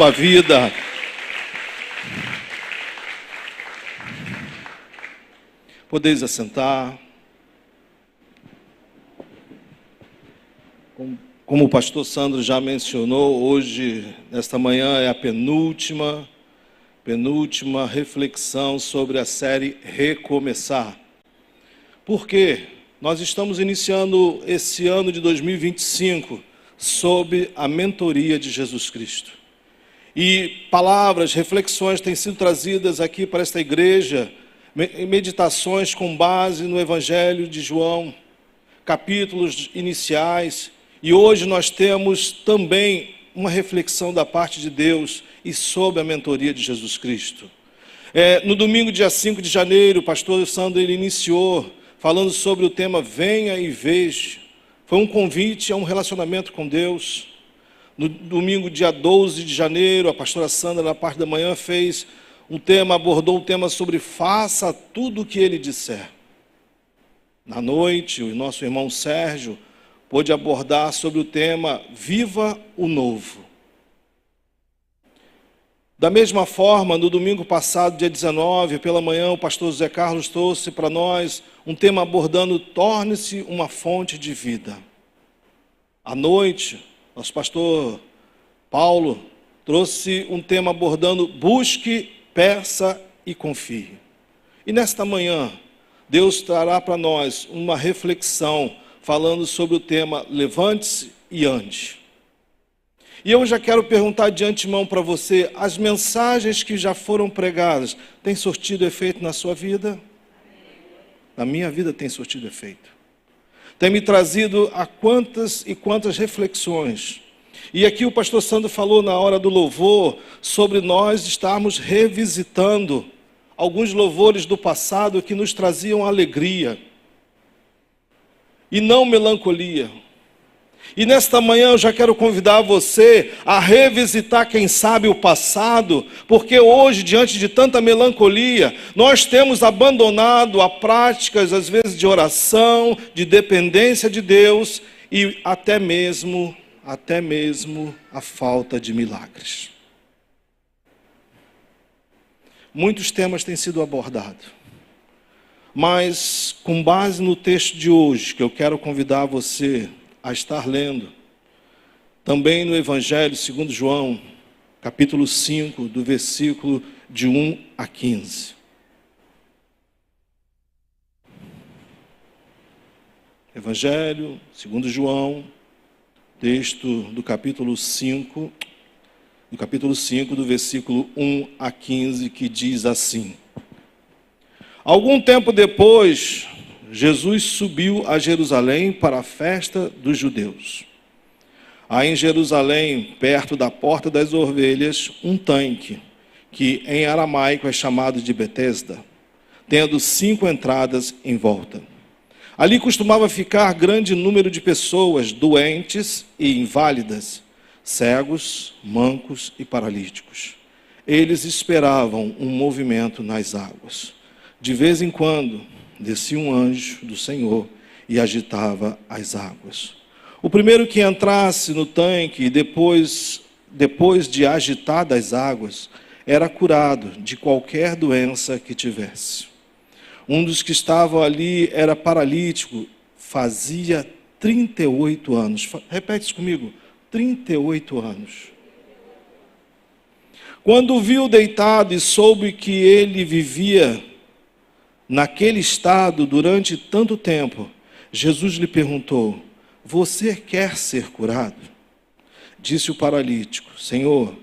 Sua vida. Podeis assentar. Como o pastor Sandro já mencionou, hoje, nesta manhã, é a penúltima reflexão sobre a série Recomeçar. Por quê? Nós estamos iniciando esse ano de 2025 sob a mentoria de Jesus Cristo. E palavras, reflexões têm sido trazidas aqui para esta igreja, meditações com base no Evangelho de João, capítulos iniciais. E hoje nós temos também uma reflexão da parte de Deus e sob a mentoria de Jesus Cristo. No domingo, dia 5 de janeiro, o pastor Sandro iniciou falando sobre o tema Venha e Veja. Foi um convite a um relacionamento com Deus. No domingo, dia 12 de janeiro, a pastora Sandra, na parte da manhã, abordou um tema sobre faça tudo o que ele disser. Na noite, o nosso irmão Sérgio pôde abordar sobre o tema Viva o Novo. Da mesma forma, no domingo passado, dia 19, pela manhã, o pastor José Carlos trouxe para nós um tema abordando Torne-se uma fonte de vida. À noite, nosso pastor Paulo trouxe um tema abordando Busque, peça e confie. E nesta manhã, Deus trará para nós uma reflexão falando sobre o tema Levante-se e ande. E eu já quero perguntar de antemão para você, as mensagens que já foram pregadas, têm sortido efeito na sua vida? Na minha vida tem sortido efeito. Tem me trazido a quantas e quantas reflexões. E aqui o pastor Sandro falou na hora do louvor sobre nós estarmos revisitando alguns louvores do passado que nos traziam alegria e não melancolia. E nesta manhã eu já quero convidar você a revisitar, quem sabe, o passado, porque hoje, diante de tanta melancolia, nós temos abandonado a práticas, às vezes, de oração, de dependência de Deus e até mesmo a falta de milagres. Muitos temas têm sido abordados, mas com base no texto de hoje, que eu quero convidar você a estar lendo, também no Evangelho segundo João, capítulo 5, do versículo de 1 a 15. Evangelho segundo João, texto do capítulo 5, do versículo 1 a 15, que diz assim: Algum tempo depois, Jesus subiu a Jerusalém para a festa dos judeus. Há em Jerusalém, perto da Porta das Ovelhas, um tanque, que em aramaico é chamado de Betesda, tendo 5 entradas em volta. Ali costumava ficar grande número de pessoas doentes e inválidas, cegos, mancos e paralíticos. Eles esperavam um movimento nas águas. De vez em quando, descia um anjo do Senhor e agitava as águas. O primeiro que entrasse no tanque, depois de agitar as águas, era curado de qualquer doença que tivesse. Um dos que estavam ali era paralítico, fazia 38 anos. Repete isso comigo, 38 anos. Quando o viu deitado e soube que ele vivia naquele estado durante tanto tempo, Jesus lhe perguntou: Você quer ser curado? Disse o paralítico: Senhor,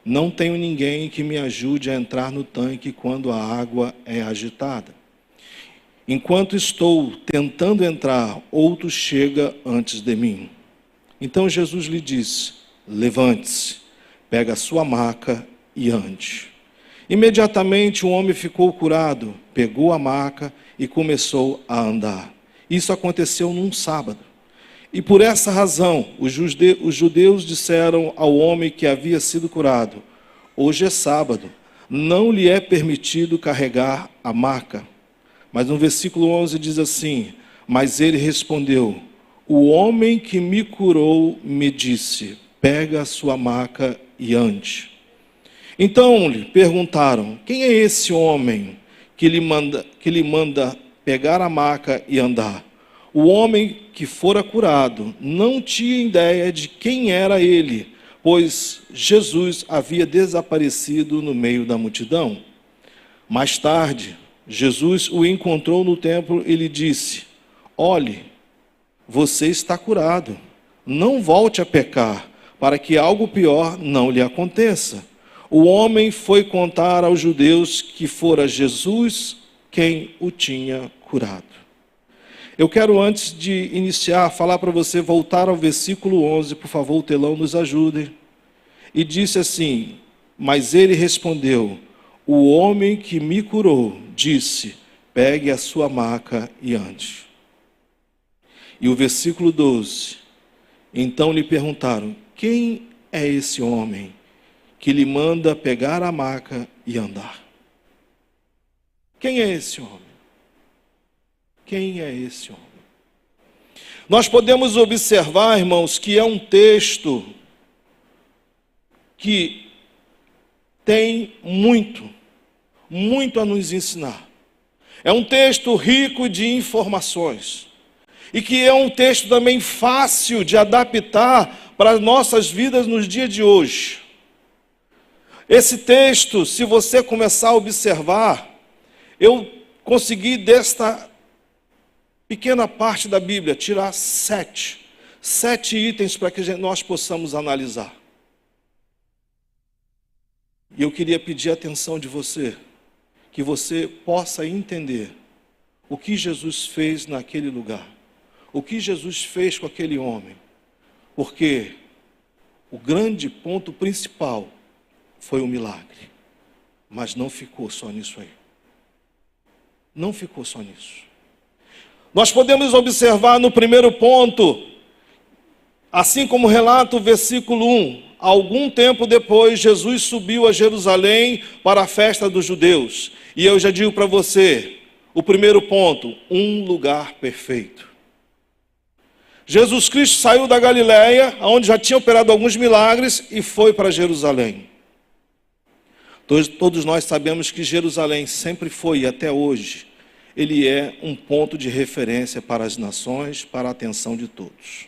não tenho ninguém que me ajude a entrar no tanque quando a água é agitada. Enquanto estou tentando entrar, outro chega antes de mim. Então Jesus lhe disse: Levante-se, pega a sua maca e ande. Imediatamente o homem ficou curado, pegou a maca e começou a andar. Isso aconteceu num sábado. E por essa razão, os judeus disseram ao homem que havia sido curado: Hoje é sábado, não lhe é permitido carregar a maca. Mas no versículo 11 diz assim: Mas ele respondeu: O homem que me curou me disse: pega a sua maca e ande. Então lhe perguntaram: quem é esse homem que lhe manda pegar a maca e andar? O homem que fora curado não tinha ideia de quem era ele, pois Jesus havia desaparecido no meio da multidão. Mais tarde, Jesus o encontrou no templo e lhe disse: olhe, você está curado. Não volte a pecar, para que algo pior não lhe aconteça. O homem foi contar aos judeus que fora Jesus quem o tinha curado. Eu quero, antes de iniciar, falar para você voltar ao versículo 11, por favor, o telão nos ajude. E disse assim: mas ele respondeu: o homem que me curou disse, pegue a sua maca e ande. E o versículo 12, então lhe perguntaram: quem é esse homem que lhe manda pegar a maca e andar? Quem é esse homem? Quem é esse homem? Nós podemos observar, irmãos, que é um texto que tem muito a nos ensinar. É um texto rico de informações. E que é um texto também fácil de adaptar para as nossas vidas nos dias de hoje. Esse texto, se você começar a observar, eu consegui desta pequena parte da Bíblia tirar sete itens para que nós possamos analisar. E eu queria pedir a atenção de você, que você possa entender o que Jesus fez naquele lugar, o que Jesus fez com aquele homem, porque o grande ponto principal foi o milagre, mas não ficou só nisso aí. Não ficou só nisso. Nós podemos observar no primeiro ponto, assim como relata o versículo 1, algum tempo depois, Jesus subiu a Jerusalém para a festa dos judeus. E eu já digo para você, o primeiro ponto, um lugar perfeito. Jesus Cristo saiu da Galileia, onde já tinha operado alguns milagres, e foi para Jerusalém. Todos nós sabemos que Jerusalém sempre foi, e até hoje, ele é um ponto de referência para as nações, para a atenção de todos.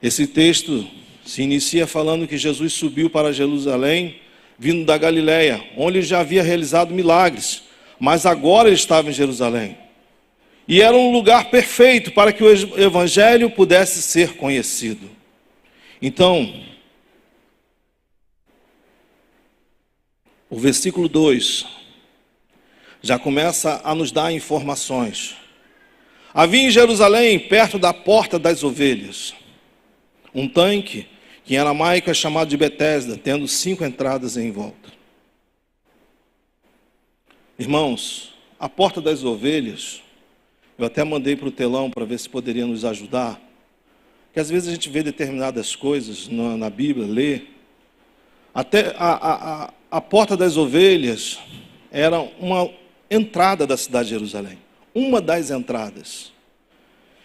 Esse texto se inicia falando que Jesus subiu para Jerusalém, vindo da Galileia, onde ele já havia realizado milagres, mas agora ele estava em Jerusalém. E era um lugar perfeito para que o evangelho pudesse ser conhecido. Então, o versículo 2 já começa a nos dar informações. Havia em Jerusalém, perto da porta das ovelhas, um tanque que em aramaico é chamado de Betesda, tendo 5 entradas em volta. Irmãos, a porta das ovelhas, eu até mandei para o telão para ver se poderia nos ajudar, que às vezes a gente vê determinadas coisas na Bíblia, lê. Até a porta das ovelhas era uma entrada da cidade de Jerusalém, uma das entradas.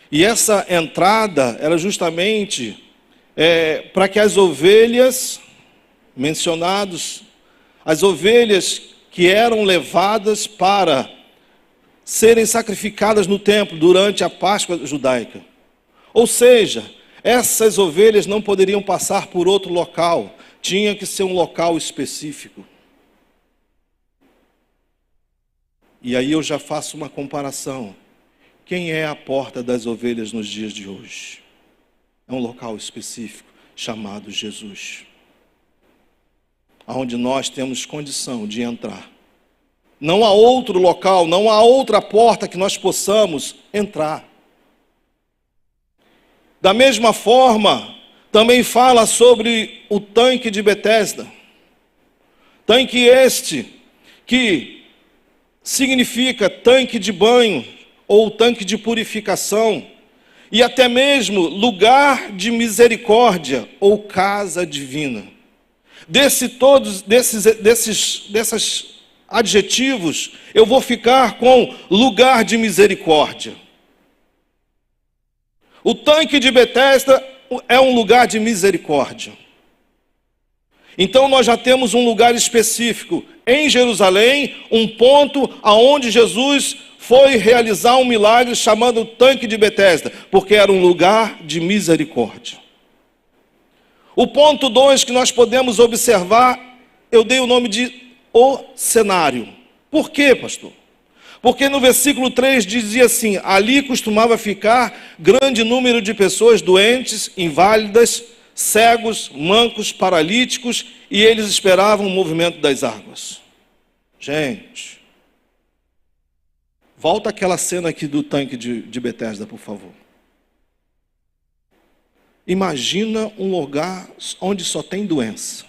E essa entrada era justamente para que as ovelhas mencionadas, as ovelhas que eram levadas para serem sacrificadas no templo durante a Páscoa judaica. Ou seja, essas ovelhas não poderiam passar por outro local, tinha que ser um local específico. E aí eu já faço uma comparação. Quem é a porta das ovelhas nos dias de hoje? É um local específico chamado Jesus, onde nós temos condição de entrar. Não há outro local, não há outra porta que nós possamos entrar. Da mesma forma, também fala sobre o tanque de Betesda. Tanque este que significa tanque de banho ou tanque de purificação e até mesmo lugar de misericórdia ou casa divina. Desses adjetivos, eu vou ficar com lugar de misericórdia. O tanque de Betesda, é um lugar de misericórdia. Então nós já temos um lugar específico em Jerusalém, um ponto aonde Jesus foi realizar um milagre chamado o Tanque de Betesda, porque era um lugar de misericórdia. O ponto 2 que nós podemos observar, eu dei o nome de o cenário. Por quê, pastor? Porque no versículo 3 dizia assim: ali costumava ficar grande número de pessoas doentes, inválidas, cegos, mancos, paralíticos, e eles esperavam o movimento das águas. Gente, volta aquela cena aqui do tanque de Betesda, por favor. Imagina um lugar onde só tem doença,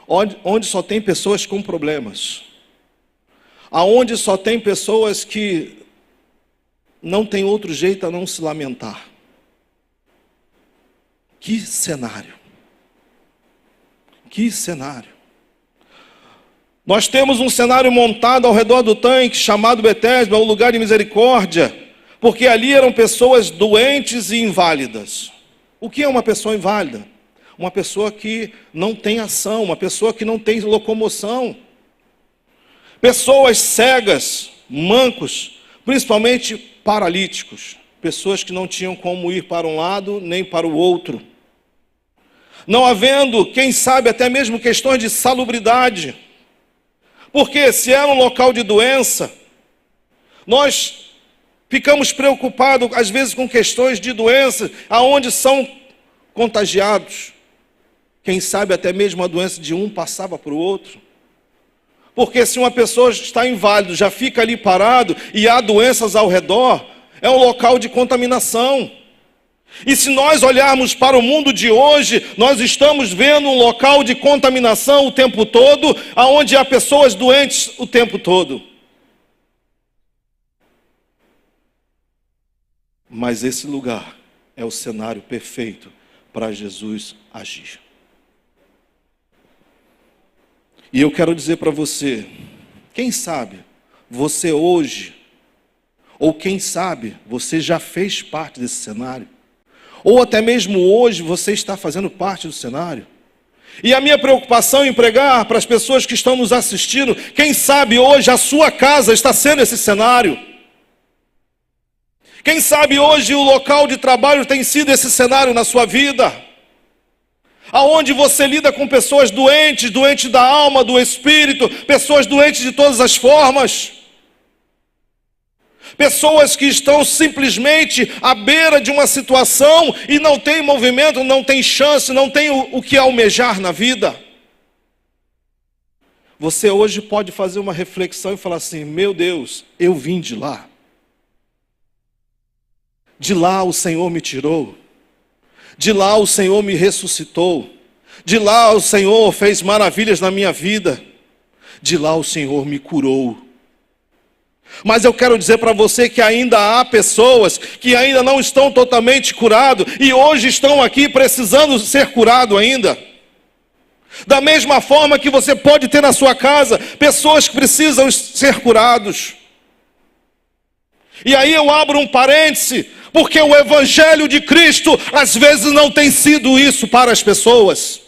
onde só tem pessoas com problemas, aonde só tem pessoas que não tem outro jeito a não se lamentar. Que cenário! Que cenário! Nós temos um cenário montado ao redor do tanque, chamado Betesda, um lugar de misericórdia, porque ali eram pessoas doentes e inválidas. O que é uma pessoa inválida? Uma pessoa que não tem ação, uma pessoa que não tem locomoção. Pessoas cegas, mancos, principalmente paralíticos. Pessoas que não tinham como ir para um lado nem para o outro. Não havendo, quem sabe, até mesmo questões de salubridade. Porque se era um local de doença, nós ficamos preocupados, às vezes, com questões de doença, aonde são contagiados. Quem sabe até mesmo a doença de um passava para o outro. Porque se uma pessoa está inválida, já fica ali parado, e há doenças ao redor, é um local de contaminação. E se nós olharmos para o mundo de hoje, nós estamos vendo um local de contaminação o tempo todo, aonde há pessoas doentes o tempo todo. Mas esse lugar é o cenário perfeito para Jesus agir. E eu quero dizer para você, quem sabe você hoje, ou quem sabe você já fez parte desse cenário, ou até mesmo hoje você está fazendo parte do cenário. E a minha preocupação em pregar para as pessoas que estão nos assistindo, quem sabe hoje a sua casa está sendo esse cenário. Quem sabe hoje o local de trabalho tem sido esse cenário na sua vida. Aonde você lida com pessoas doentes, doentes da alma, do espírito, pessoas doentes de todas as formas. Pessoas que estão simplesmente à beira de uma situação e não tem movimento, não tem chance, não tem o que almejar na vida. Você hoje pode fazer uma reflexão e falar assim: meu Deus, eu vim de lá. De lá o Senhor me tirou. De lá o Senhor me ressuscitou. De lá o Senhor fez maravilhas na minha vida. De lá o Senhor me curou. Mas eu quero dizer para você que ainda há pessoas que ainda não estão totalmente curados e hoje estão aqui precisando ser curado ainda. Da mesma forma que você pode ter na sua casa pessoas que precisam ser curados. E aí eu abro um parêntese, porque o Evangelho de Cristo às vezes não tem sido isso para as pessoas.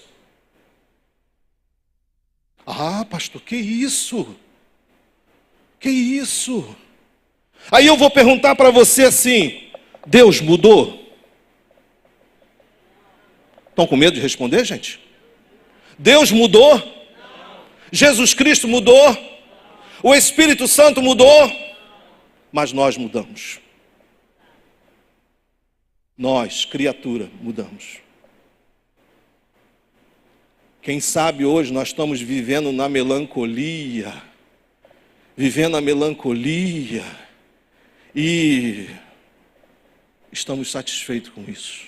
Ah, pastor, que isso? Que isso? Aí eu vou perguntar para você assim: Deus mudou? Estão com medo de responder, gente? Deus mudou? Não. Jesus Cristo mudou? Não. O Espírito Santo mudou? Não. Mas nós mudamos. Nós, criatura, mudamos. Quem sabe hoje nós estamos vivendo na melancolia, e estamos satisfeitos com isso.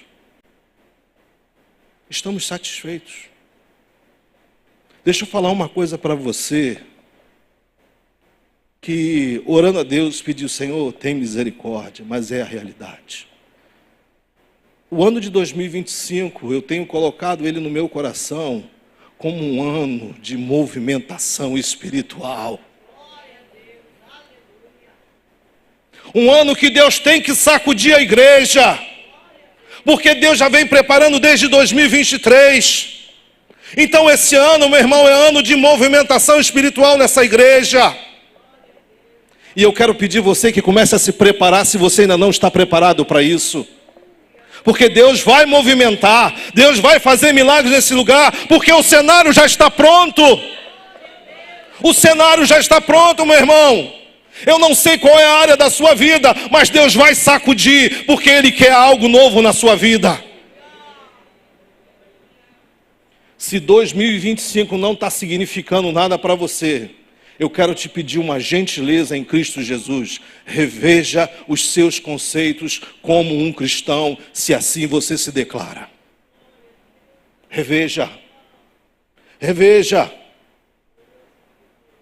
Estamos satisfeitos. Deixa eu falar uma coisa para você, que orando a Deus pediu: Senhor, tem misericórdia, mas é a realidade. O ano de 2025, eu tenho colocado ele no meu coração como um ano de movimentação espiritual. Um ano que Deus tem que sacudir a igreja. Porque Deus já vem preparando desde 2023. Então esse ano, meu irmão, é ano de movimentação espiritual nessa igreja. E eu quero pedir você que comece a se preparar se você ainda não está preparado para isso. Porque Deus vai movimentar, Deus vai fazer milagres nesse lugar, porque o cenário já está pronto. O cenário já está pronto, meu irmão. Eu não sei qual é a área da sua vida, mas Deus vai sacudir, porque Ele quer algo novo na sua vida. Se 2025 não está significando nada para você, eu quero te pedir uma gentileza em Cristo Jesus. Reveja os seus conceitos como um cristão, se assim você se declara. Reveja. Reveja.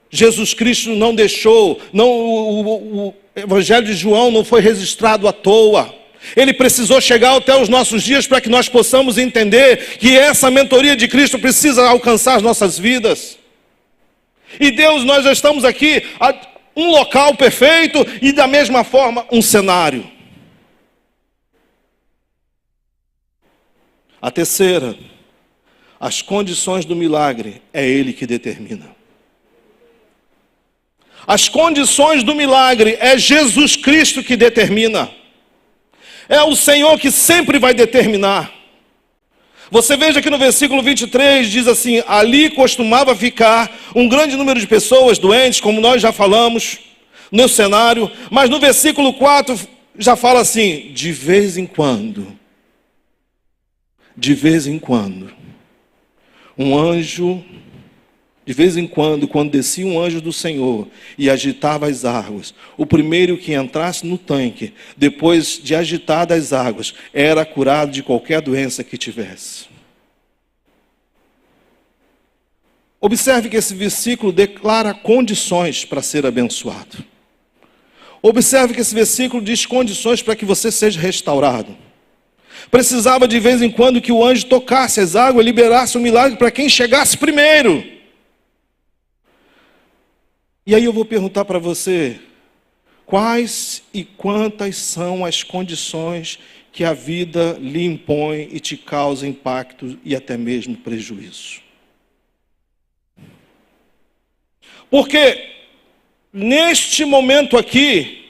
Jesus Cristo não deixou, o Evangelho de João não foi registrado à toa. Ele precisou chegar até os nossos dias para que nós possamos entender que essa mentoria de Cristo precisa alcançar as nossas vidas. E Deus, nós já estamos aqui, um local perfeito e da mesma forma um cenário. A terceira, as condições do milagre é Ele que determina. As condições do milagre é Jesus Cristo que determina. É o Senhor que sempre vai determinar. Você veja que no versículo 23 diz assim: ali costumava ficar um grande número de pessoas doentes, como nós já falamos no cenário, mas no versículo 4 já fala assim: de vez em quando, um anjo, de vez em quando descia um anjo do Senhor e agitava as águas, o primeiro que entrasse no tanque, depois de agitadas as águas, era curado de qualquer doença que tivesse. Observe que esse versículo declara condições para ser abençoado. Observe que esse versículo diz condições para que você seja restaurado. Precisava de vez em quando que o anjo tocasse as águas e liberasse um milagre para quem chegasse primeiro. E aí eu vou perguntar para você, quais e quantas são as condições que a vida lhe impõe e te causa impacto e até mesmo prejuízo? Porque neste momento aqui,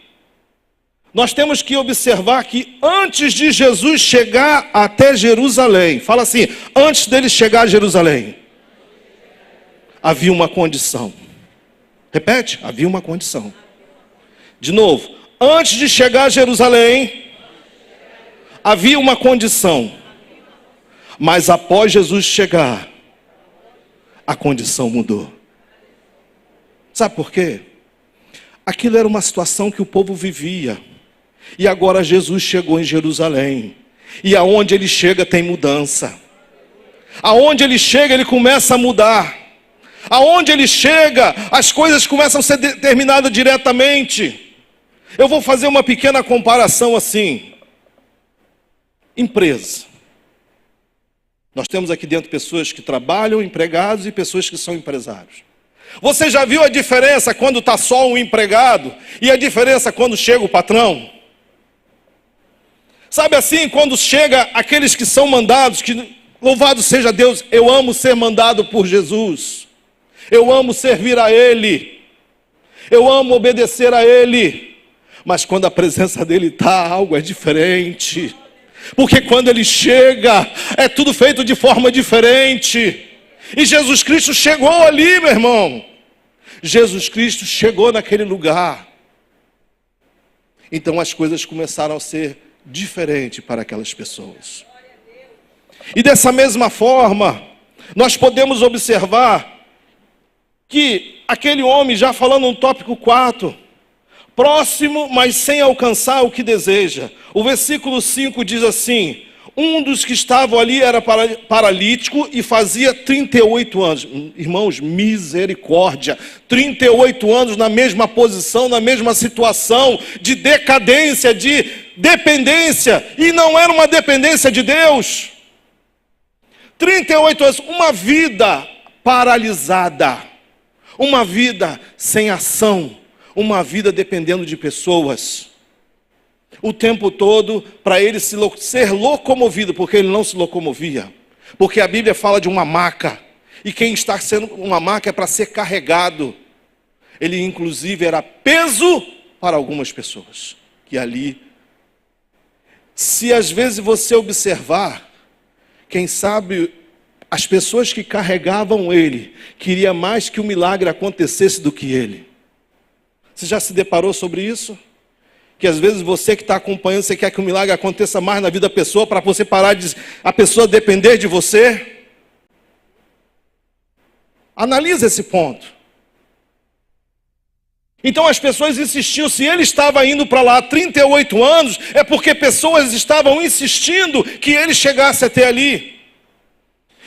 nós temos que observar que antes de Jesus chegar até Jerusalém, fala assim, antes dele chegar a Jerusalém, havia uma condição. Repete, havia uma condição. De novo, antes de chegar a Jerusalém, havia uma condição. Mas após Jesus chegar, a condição mudou. Sabe por quê? Aquilo era uma situação que o povo vivia. E agora Jesus chegou em Jerusalém. E aonde ele chega tem mudança. Aonde ele chega, ele começa a mudar. Aonde ele chega, as coisas começam a ser determinadas diretamente. Eu vou fazer uma pequena comparação assim. Empresa. Nós temos aqui dentro pessoas que trabalham, empregados, e pessoas que são empresários. Você já viu a diferença quando está só um empregado e a diferença quando chega o patrão? Sabe assim, quando chega aqueles que são mandados, que louvado seja Deus, eu amo ser mandado por Jesus. Eu amo servir a Ele. Eu amo obedecer a Ele. Mas quando a presença dEle está, algo é diferente. Porque quando Ele chega, é tudo feito de forma diferente. E Jesus Cristo chegou ali, meu irmão. Jesus Cristo chegou naquele lugar. Então as coisas começaram a ser diferentes para aquelas pessoas. E dessa mesma forma, nós podemos observar que aquele homem, já falando no tópico 4, próximo, mas sem alcançar o que deseja. O versículo 5 diz assim: um dos que estavam ali era paralítico e fazia 38 anos. Irmãos, misericórdia. 38 anos na mesma posição, na mesma situação de decadência, de dependência. E não era uma dependência de Deus. 38 anos, uma vida paralisada. Uma vida sem ação. Uma vida dependendo de pessoas. o tempo todo para ele ser locomovido, porque ele não se locomovia. Porque a Bíblia fala de uma maca, e quem está sendo uma maca é para ser carregado. Ele inclusive era peso para algumas pessoas, que ali, se às vezes você observar, quem sabe as pessoas que carregavam ele, queria mais que o milagre acontecesse do que ele. Você já se deparou sobre isso? Que às vezes você que está acompanhando, você quer que o milagre aconteça mais na vida da pessoa, para você parar de a pessoa depender de você? Analisa esse ponto. Então as pessoas insistiam, se ele estava indo para lá há 38 anos, é porque pessoas estavam insistindo que ele chegasse até ali.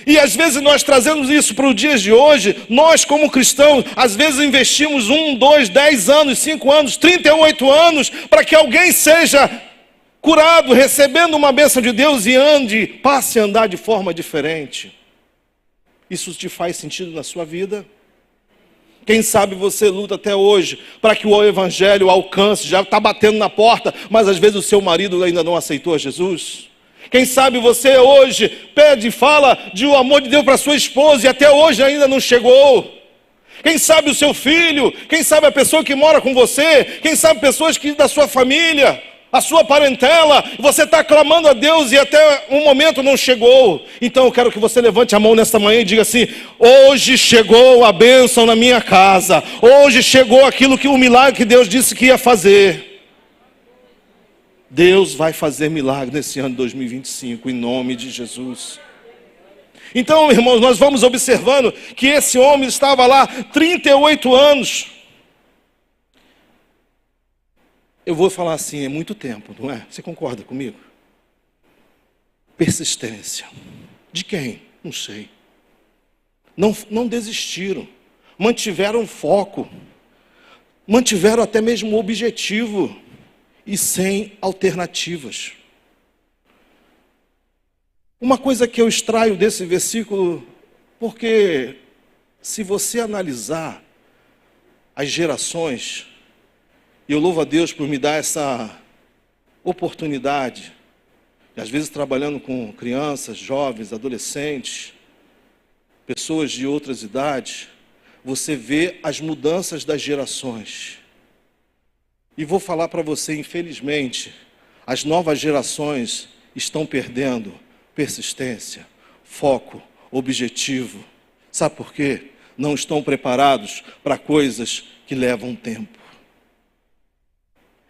E às vezes nós trazemos isso para os dias de hoje, nós como cristãos, às vezes investimos 1, 2, 10 anos, 5 anos, 38 anos, para que alguém seja curado, recebendo uma bênção de Deus e passe a andar de forma diferente. Isso te faz sentido na sua vida? Quem sabe você luta até hoje para que o evangelho alcance, já está batendo na porta, mas às vezes o seu marido ainda não aceitou a Jesus. Quem sabe você hoje pede e fala de o amor de Deus para sua esposa e até hoje ainda não chegou. Quem sabe o seu filho, quem sabe a pessoa que mora com você, quem sabe pessoas da sua família, a sua parentela, você está clamando a Deus e até um momento não chegou. Então eu quero que você levante a mão nesta manhã e diga assim: hoje chegou a bênção na minha casa, hoje chegou o milagre que Deus disse que ia fazer. Deus vai fazer milagre nesse ano de 2025, em nome de Jesus. Então, irmãos, nós vamos observando que esse homem estava lá 38 anos. Eu vou falar assim, é muito tempo, não é? Você concorda comigo? Persistência. De quem? Não sei. Não desistiram. Mantiveram foco. Mantiveram até mesmo o objetivo. E sem alternativas. Uma coisa que eu extraio desse versículo, porque se você analisar as gerações, e eu louvo a Deus por me dar essa oportunidade, e às vezes trabalhando com crianças, jovens, adolescentes, pessoas de outras idades, você vê as mudanças das gerações. E vou falar para você, infelizmente, as novas gerações estão perdendo persistência, foco, objetivo. Sabe por quê? Não estão preparados para coisas que levam tempo.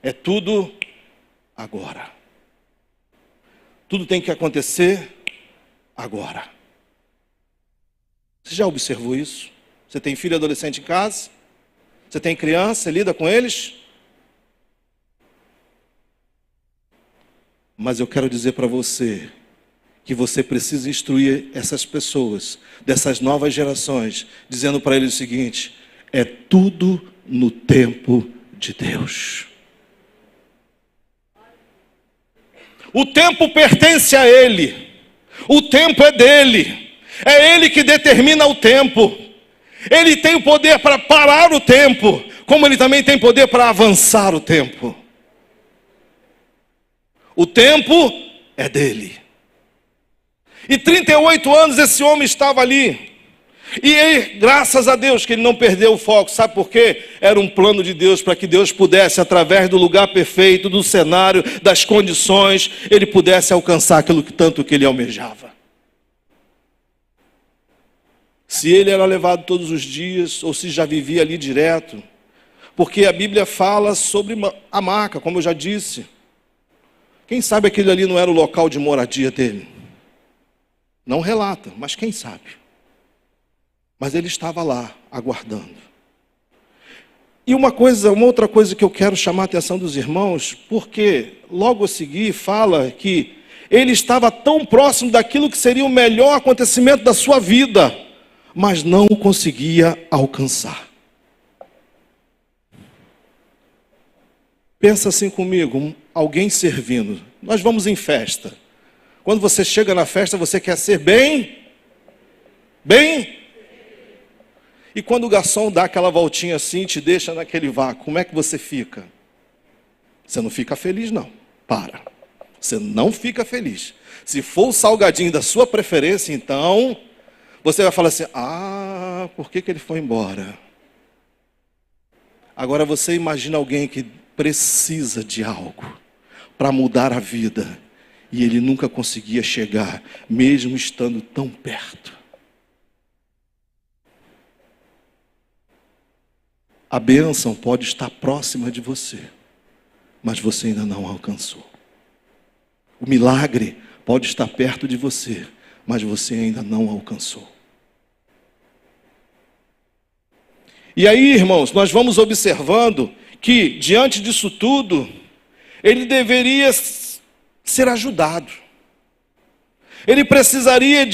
É tudo agora. Tudo tem que acontecer agora. Você já observou isso? Você tem filho adolescente em casa? Você tem criança, você lida com eles? Mas eu quero dizer para você que você precisa instruir essas pessoas, dessas novas gerações, dizendo para eles o seguinte: é tudo no tempo de Deus. O tempo pertence a Ele, o tempo é dele, é Ele que determina o tempo. Ele tem o poder para parar o tempo, como Ele também tem poder para avançar o tempo. O tempo é dele. E 38 anos esse homem estava ali. E ele, graças a Deus que ele não perdeu o foco. Sabe por quê? Era um plano de Deus para que Deus pudesse, através do lugar perfeito, do cenário, das condições, ele pudesse alcançar aquilo que ele almejava. Se ele era levado todos os dias, ou se já vivia ali direto. Porque a Bíblia fala sobre a maca, como eu já disse. Quem sabe aquele ali não era o local de moradia dele? Não relata, mas quem sabe? Mas ele estava lá, aguardando. E uma outra coisa que eu quero chamar a atenção dos irmãos, porque logo a seguir fala que ele estava tão próximo daquilo que seria o melhor acontecimento da sua vida, mas não o conseguia alcançar. Pensa assim comigo, alguém servindo. Nós vamos em festa. Quando você chega na festa, você quer ser bem? E quando o garçom dá aquela voltinha assim, te deixa naquele vácuo, como é que você fica? Você não fica feliz, não. Para. Você não fica feliz. Se for o salgadinho da sua preferência, então, você vai falar assim, por que ele foi embora? Agora você imagina alguém que precisa de algo para mudar a vida, e ele nunca conseguia chegar, mesmo estando tão perto. A bênção pode estar próxima de você, mas você ainda não alcançou. O milagre pode estar perto de você, mas você ainda não alcançou. E aí, irmãos, nós vamos observando que, diante disso tudo, ele deveria ser ajudado. Ele precisaria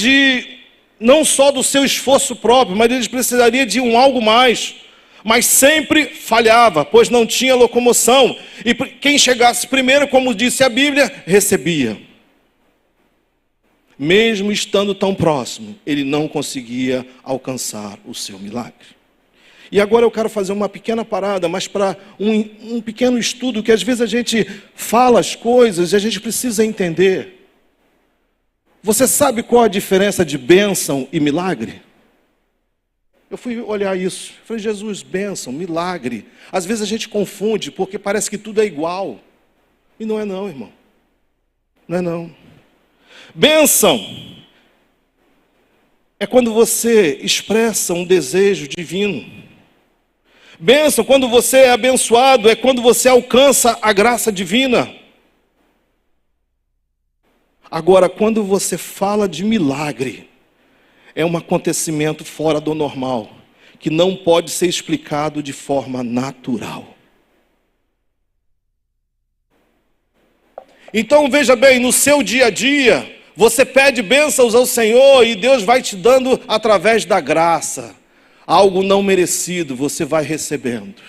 não só do seu esforço próprio, mas ele precisaria de algo mais. Mas sempre falhava, pois não tinha locomoção. E quem chegasse primeiro, como disse a Bíblia, recebia. Mesmo estando tão próximo, ele não conseguia alcançar o seu milagre. E agora eu quero fazer uma pequena parada, mas para um pequeno estudo, que às vezes a gente fala as coisas e a gente precisa entender. Você sabe qual a diferença de bênção e milagre? Eu fui olhar isso, falei, Jesus, bênção, milagre. Às vezes a gente confunde, porque parece que tudo é igual. E não é não, irmão. Não é não. Bênção é quando você expressa um desejo divino. Bênção, quando você é abençoado, é quando você alcança a graça divina. Agora, quando você fala de milagre, é um acontecimento fora do normal, que não pode ser explicado de forma natural. Então, veja bem, no seu dia a dia, você pede bênçãos ao Senhor e Deus vai te dando através da graça. Algo não merecido você vai recebendo.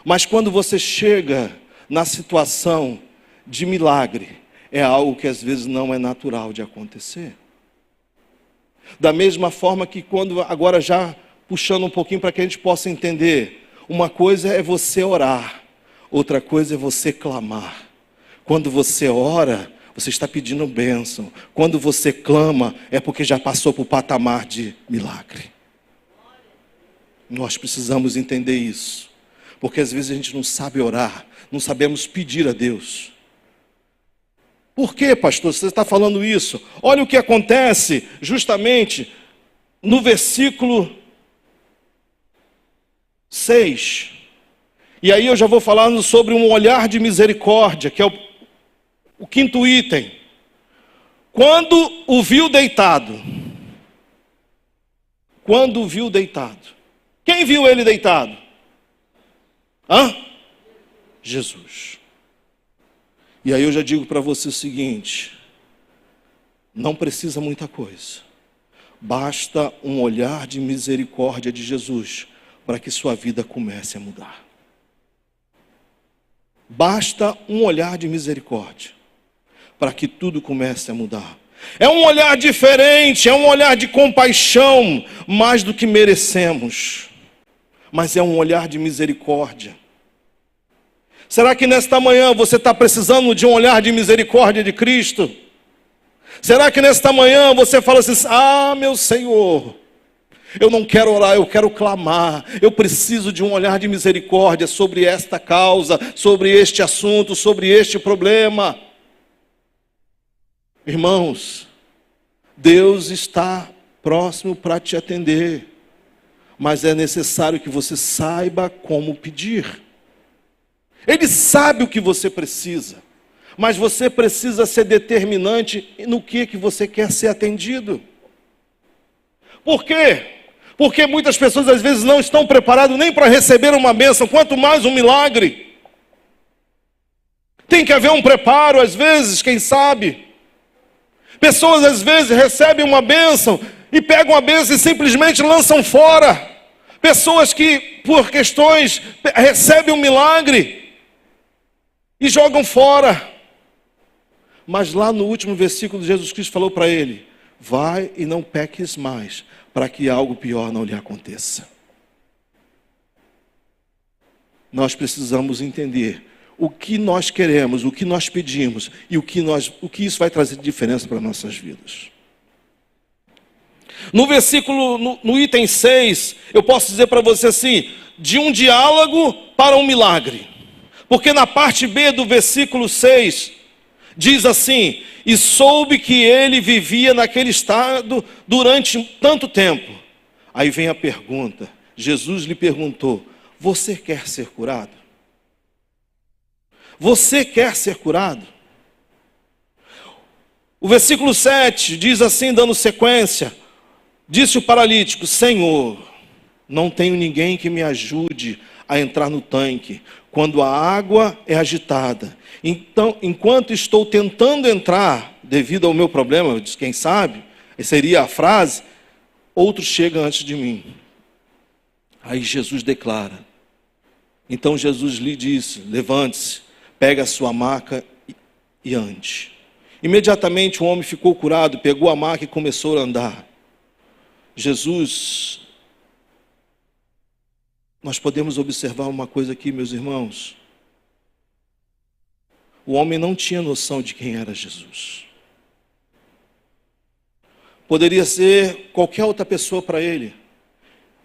Mas quando você chega na situação de milagre, é algo que às vezes não é natural de acontecer. Da mesma forma que agora já puxando um pouquinho para que a gente possa entender, uma coisa é você orar, outra coisa é você clamar. Quando você ora, você está pedindo bênção. Quando você clama, é porque já passou para o patamar de milagre. Nós precisamos entender isso, porque às vezes a gente não sabe orar, não sabemos pedir a Deus. Por que, pastor, você está falando isso? Olha o que acontece justamente no versículo 6. E aí eu já vou falando sobre um olhar de misericórdia, que é o quinto item. Quando o viu deitado. Quem viu ele deitado? Jesus. E aí eu já digo para você o seguinte, não precisa muita coisa. Basta um olhar de misericórdia de Jesus para que sua vida comece a mudar. Basta um olhar de misericórdia para que tudo comece a mudar. É um olhar diferente, é um olhar de compaixão, mais do que merecemos. Mas é um olhar de misericórdia. Será que nesta manhã você está precisando de um olhar de misericórdia de Cristo? Será que nesta manhã você fala assim, meu Senhor, eu não quero orar, eu quero clamar, eu preciso de um olhar de misericórdia sobre esta causa, sobre este assunto, sobre este problema. Irmãos, Deus está próximo para te atender. Mas é necessário que você saiba como pedir. Ele sabe o que você precisa, mas você precisa ser determinante no que você quer ser atendido. Por quê? Porque muitas pessoas às vezes não estão preparadas nem para receber uma bênção, quanto mais um milagre. Tem que haver um preparo, às vezes, quem sabe. Pessoas às vezes recebem uma bênção e pegam a bênção e simplesmente lançam fora. Pessoas que, por questões, recebem um milagre e jogam fora. Mas lá no último versículo, Jesus Cristo falou para ele, vai e não peques mais, para que algo pior não lhe aconteça. Nós precisamos entender o que nós queremos, o que nós pedimos e o que isso vai trazer de diferença para nossas vidas. No versículo, no item 6, eu posso dizer para você assim, de um diálogo para um milagre. Porque na parte B do versículo 6, diz assim, e soube que ele vivia naquele estado durante tanto tempo. Aí vem a pergunta, Jesus lhe perguntou, você quer ser curado? Você quer ser curado? O versículo 7 diz assim, dando sequência, disse o paralítico, Senhor, não tenho ninguém que me ajude a entrar no tanque, quando a água é agitada. Então, enquanto estou tentando entrar, devido ao meu problema, quem sabe, seria a frase, outro chega antes de mim. Aí Jesus declara. Então Jesus lhe disse, levante-se, pegue a sua maca e ande. Imediatamente o homem ficou curado, pegou a maca e começou a andar. Jesus, nós podemos observar uma coisa aqui, meus irmãos. O homem não tinha noção de quem era Jesus. Poderia ser qualquer outra pessoa para ele.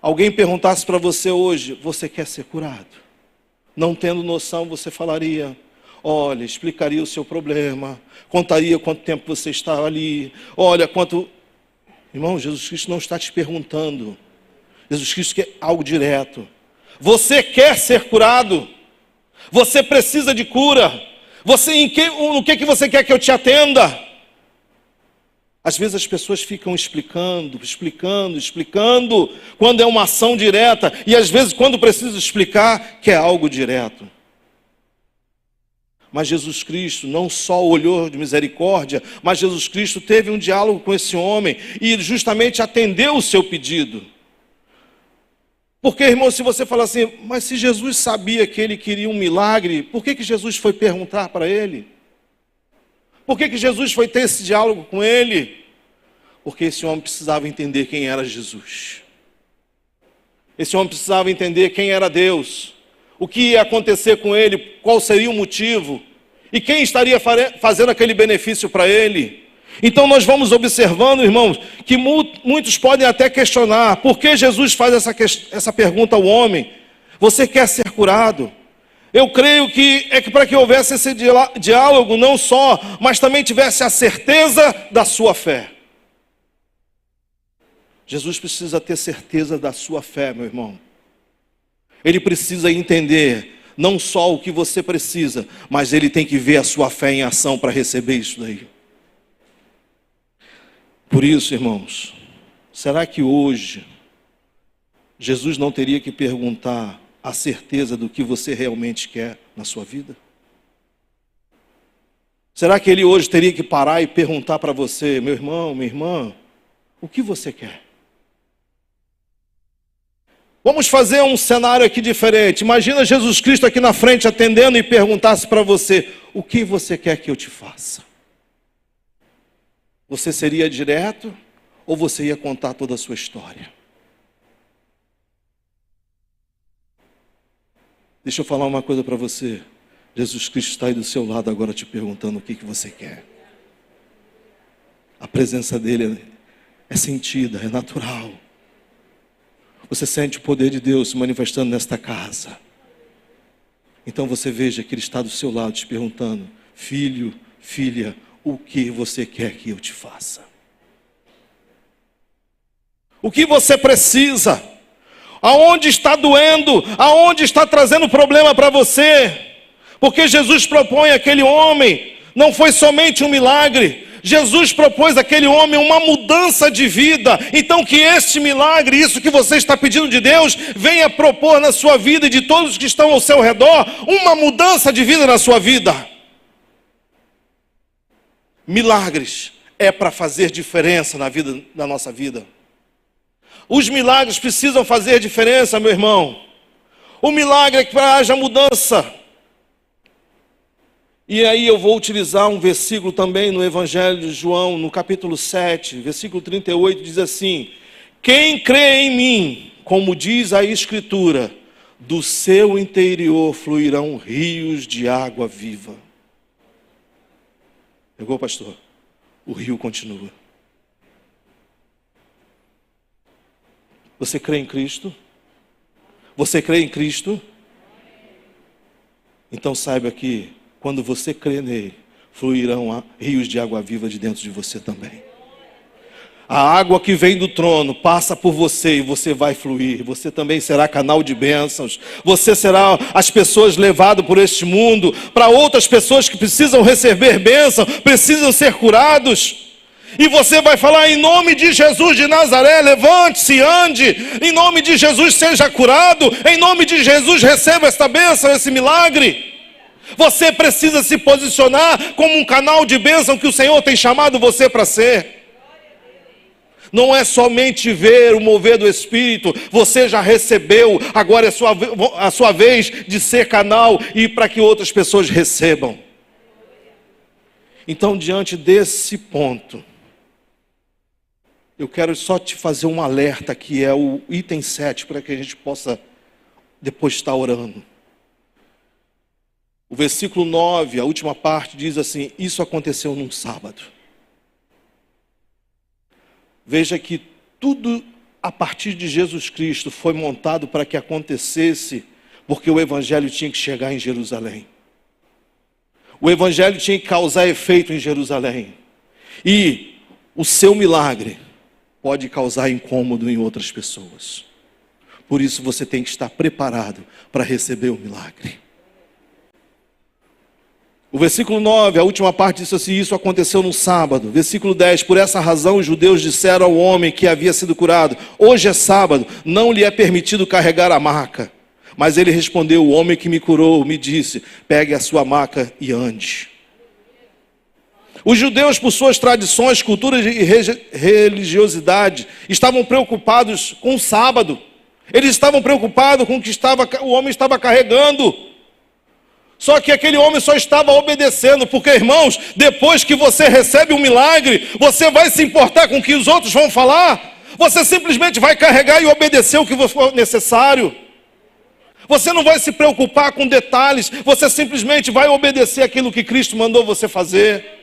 Alguém perguntasse para você hoje, você quer ser curado? Não tendo noção, você falaria, olha, explicaria o seu problema, contaria quanto tempo você estava ali, olha quanto... Irmão, Jesus Cristo não está te perguntando. Jesus Cristo quer algo direto. Você quer ser curado? Você precisa de cura? No que você quer que eu te atenda? Às vezes as pessoas ficam explicando, quando é uma ação direta, e às vezes quando precisa explicar, que é algo direto. Mas Jesus Cristo não só olhou de misericórdia, mas Jesus Cristo teve um diálogo com esse homem, e justamente atendeu o seu pedido. Porque, irmão, se você falar assim, mas se Jesus sabia que ele queria um milagre, por que Jesus foi perguntar para ele? Por que Jesus foi ter esse diálogo com ele? Porque esse homem precisava entender quem era Jesus. Esse homem precisava entender quem era Deus. O que ia acontecer com ele, qual seria o motivo, e quem estaria fazendo aquele benefício para ele. Então nós vamos observando, irmãos, que muitos podem até questionar, por que Jesus faz essa pergunta ao homem? Você quer ser curado? Eu creio que para que houvesse esse diálogo não só, mas também tivesse a certeza da sua fé. Jesus precisa ter certeza da sua fé, meu irmão. Ele precisa entender não só o que você precisa, mas ele tem que ver a sua fé em ação para receber isso daí. Por isso, irmãos, será que hoje Jesus não teria que perguntar a certeza do que você realmente quer na sua vida? Será que ele hoje teria que parar e perguntar para você, meu irmão, minha irmã, o que você quer? Vamos fazer um cenário aqui diferente. Imagina Jesus Cristo aqui na frente atendendo e perguntasse para você, o que você quer que eu te faça? Você seria direto ou você ia contar toda a sua história? Deixa eu falar uma coisa para você. Jesus Cristo está aí do seu lado agora te perguntando o que você quer. A presença dele é sentida, é natural. Você sente o poder de Deus se manifestando nesta casa. Então você veja que ele está do seu lado te perguntando, filho, filha, o que você quer que eu te faça? O que você precisa? Aonde está doendo? Aonde está trazendo problema para você? Porque Jesus propõe àquele homem, não foi somente um milagre, Jesus propôs àquele homem uma mudança de vida. Então que este milagre, isso que você está pedindo de Deus, venha propor na sua vida e de todos que estão ao seu redor, uma mudança de vida na sua vida. Milagres é para fazer diferença na nossa vida. Os milagres precisam fazer diferença, meu irmão. O milagre é que haja mudança. E aí eu vou utilizar um versículo também no Evangelho de João, no capítulo 7, versículo 38, diz assim: quem crê em mim, como diz a Escritura, do seu interior fluirão rios de água viva. Pegou, pastor? O rio continua. Você crê em Cristo? Você crê em Cristo? Então saiba que quando você crê nele, fluirão rios de água viva de dentro de você também. A água que vem do trono passa por você e você vai fluir. Você também será canal de bênçãos. Você será as pessoas levadas por este mundo para outras pessoas que precisam receber bênção, precisam ser curados. E você vai falar em nome de Jesus de Nazaré, levante-se, ande. Em nome de Jesus seja curado. Em nome de Jesus receba esta bênção, esse milagre. Você precisa se posicionar como um canal de bênção que o Senhor tem chamado você para ser. Não é somente ver o mover do Espírito, você já recebeu, agora é a sua vez de ser canal e para que outras pessoas recebam. Então, diante desse ponto, eu quero só te fazer um alerta, que é o item 7, para que a gente possa depois estar orando. O versículo 9, a última parte, diz assim: isso aconteceu num sábado. Veja que tudo a partir de Jesus Cristo foi montado para que acontecesse, porque o Evangelho tinha que chegar em Jerusalém. O Evangelho tinha que causar efeito em Jerusalém. E o seu milagre pode causar incômodo em outras pessoas. Por isso você tem que estar preparado para receber o milagre. O versículo 9, a última parte diz assim: isso aconteceu no sábado. Versículo 10, por essa razão os judeus disseram ao homem que havia sido curado: hoje é sábado, não lhe é permitido carregar a maca. Mas ele respondeu: o homem que me curou me disse, pegue a sua maca e ande. Os judeus, por suas tradições, culturas e religiosidade, estavam preocupados com o sábado. Eles estavam preocupados com o que o homem estava carregando. Só que aquele homem só estava obedecendo, porque, irmãos, depois que você recebe um milagre, você vai se importar com o que os outros vão falar? Você simplesmente vai carregar e obedecer o que for necessário. Você não vai se preocupar com detalhes, você simplesmente vai obedecer aquilo que Cristo mandou você fazer.